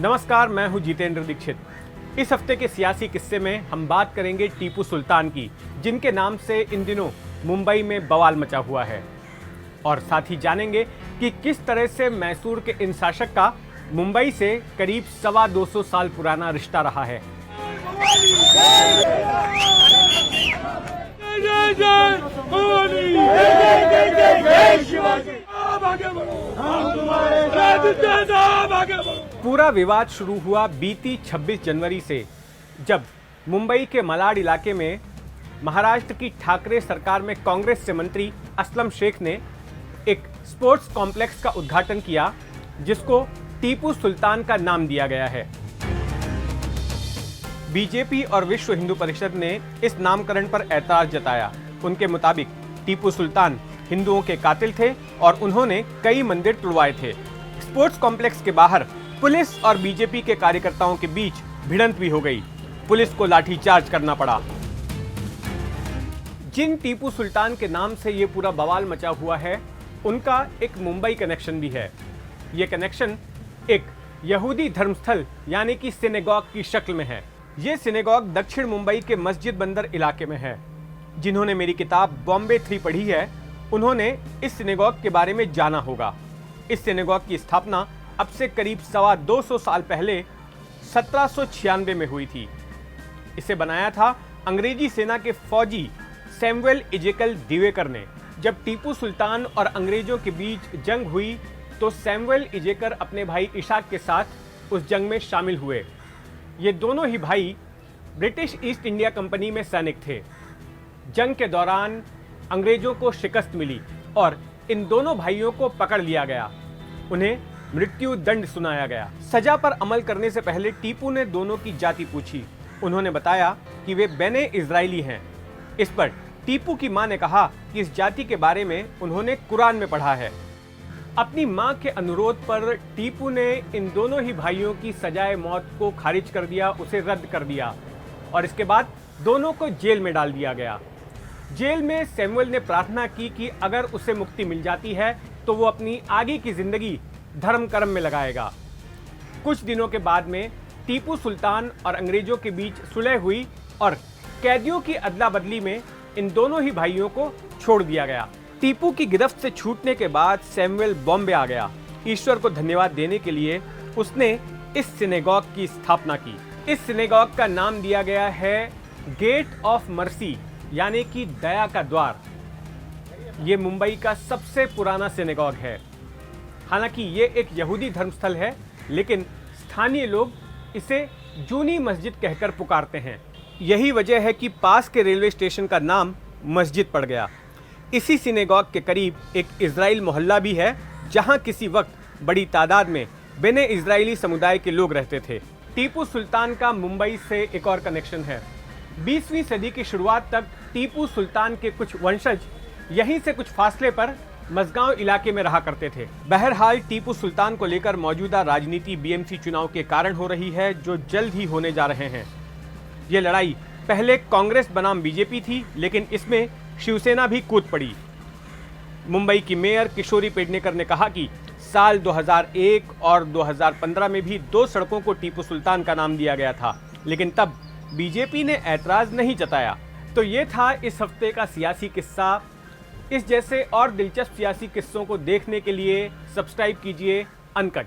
नमस्कार, मैं हूं जितेंद्र दीक्षित। इस हफ्ते के सियासी किस्से में हम बात करेंगे टीपू सुल्तान की, जिनके नाम से इन दिनों मुंबई में बवाल मचा हुआ है। और साथ ही जानेंगे कि किस तरह से मैसूर के इन शासक का मुंबई से करीब 225 साल पुराना रिश्ता रहा है। पूरा विवाद शुरू हुआ बीती 26 जनवरी से, जब मुंबई के मलाड इलाके में महाराष्ट्र की ठाकरे सरकार में कांग्रेस से मंत्री असलम शेख ने एक स्पोर्ट्स कॉम्प्लेक्स का उद्घाटन किया, जिसको टीपू सुल्तान का नाम दिया गया है। बीजेपी और विश्व हिंदू परिषद ने इस नामकरण पर ऐतराज जताया। उनके मुताबिक टीपू सुल्तान हिंदुओं के कातिल थे और उन्होंने कई मंदिर तुड़वाए थे। स्पोर्ट्स कॉम्प्लेक्स के बाहर पुलिस और बीजेपी के कार्यकर्ताओं के बीच भिड़ंत भी हो गई। पुलिस को लाठीचार्ज करना पड़ा। जिन टीपू सुल्तान के नाम से ये पूरा बवाल मचा हुआ है, उनका एक मुंबई कनेक्शन भी है। ये कनेक्शन एक यहूदी धर्मस्थल यानी कि सिनेगॉग की शक्ल में है। ये सिनेगॉग दक्षिण मुंबई के मस्जिद बंदर इलाके में है। जिन्होंने मेरी किताब बॉम्बे 3 पढ़ी है, उन्होंने इस सिनेगॉग के बारे में जाना होगा। इस सिनेगॉग की स्थापना अब से करीब 225 साल पहले 1796 में हुई थी। इसे बनाया था अंग्रेजी सेना के फौजी सैमुअल इजेकल दिवेकर ने। जब टीपू सुल्तान और अंग्रेजों के बीच जंग हुई तो सैमुअल इजेकर अपने भाई इशाक के साथ उस जंग में शामिल हुए। ये दोनों ही भाई ब्रिटिश ईस्ट इंडिया कंपनी में सैनिक थे। जंग के दौरान अंग्रेजों को शिकस्त मिली और इन दोनों भाइयों को पकड़ लिया गया। उन्हें मृत्यु दंड सुनाया गया। सजा पर अमल करने से पहले टीपू ने दोनों की जाति पूछी। उन्होंने बताया कि वे बेने इजरायली हैं। इस पर टीपू की मां ने कहा कि इस जाति के बारे में उन्होंने कुरान में पढ़ा है। अपनी मां के अनुरोध पर टीपू ने इन दोनों ही भाइयों की सजाए मौत को खारिज कर दिया, उसे रद्द कर दिया और इसके बाद दोनों को जेल में डाल दिया गया। जेल में सैमुअल ने प्रार्थना की कि अगर उसे मुक्ति मिल जाती है तो वो अपनी आगे की जिंदगी धर्म कर्म में लगाएगा। कुछ दिनों के बाद में टीपू सुल्तान और अंग्रेजों के बीच सुलह हुई और कैदियों की अदला बदली में इन दोनों ही भाइयों को छोड़ दिया गया। टीपू की गिरफ्त से छूटने के बाद सैमुअल बॉम्बे आ गया। ईश्वर को धन्यवाद देने के लिए उसने इस सिनेगॉग की स्थापना की। इस सिनेगॉग का नाम दिया गया है गेट ऑफ मर्सी, यानी कि दया का द्वार। ये मुंबई का सबसे पुराना सिनेगॉग है। हालांकि ये एक यहूदी धर्मस्थल है, लेकिन स्थानीय लोग इसे जूनी मस्जिद कहकर पुकारते हैं। यही वजह है कि पास के रेलवे स्टेशन का नाम मस्जिद पड़ गया। इसी सिनेगॉग के करीब एक इजराइल मोहल्ला भी है, जहां किसी वक्त बड़ी तादाद में बेने इजरायली समुदाय के लोग रहते थे। टीपू सुल्तान का मुंबई से एक और कनेक्शन है। 20वीं सदी की शुरुआत तक टीपू सुल्तान के कुछ वंशज यहीं से कुछ फासले पर मजगांव इलाके में रहा करते थे। बहरहाल टीपू सुल्तान को लेकर मौजूदा राजनीति बीएमसी चुनाव के कारण हो रही है, जो जल्द ही होने जा रहे हैं। ये लड़ाई पहले कांग्रेस बनाम बीजेपी थी, लेकिन इसमें शिवसेना भी कूद पड़ी। मुंबई की मेयर किशोरी पेडनेकर ने कहा कि साल 2001 और 2015 में भी 2 सड़कों को टीपू सुल्तान का नाम दिया गया था, लेकिन तब बीजेपी ने ऐतराज नहीं जताया। तो ये था इस हफ्ते का सियासी किस्सा। इस जैसे और दिलचस्प सियासी किस्सों को देखने के लिए सब्सक्राइब कीजिए अनकट।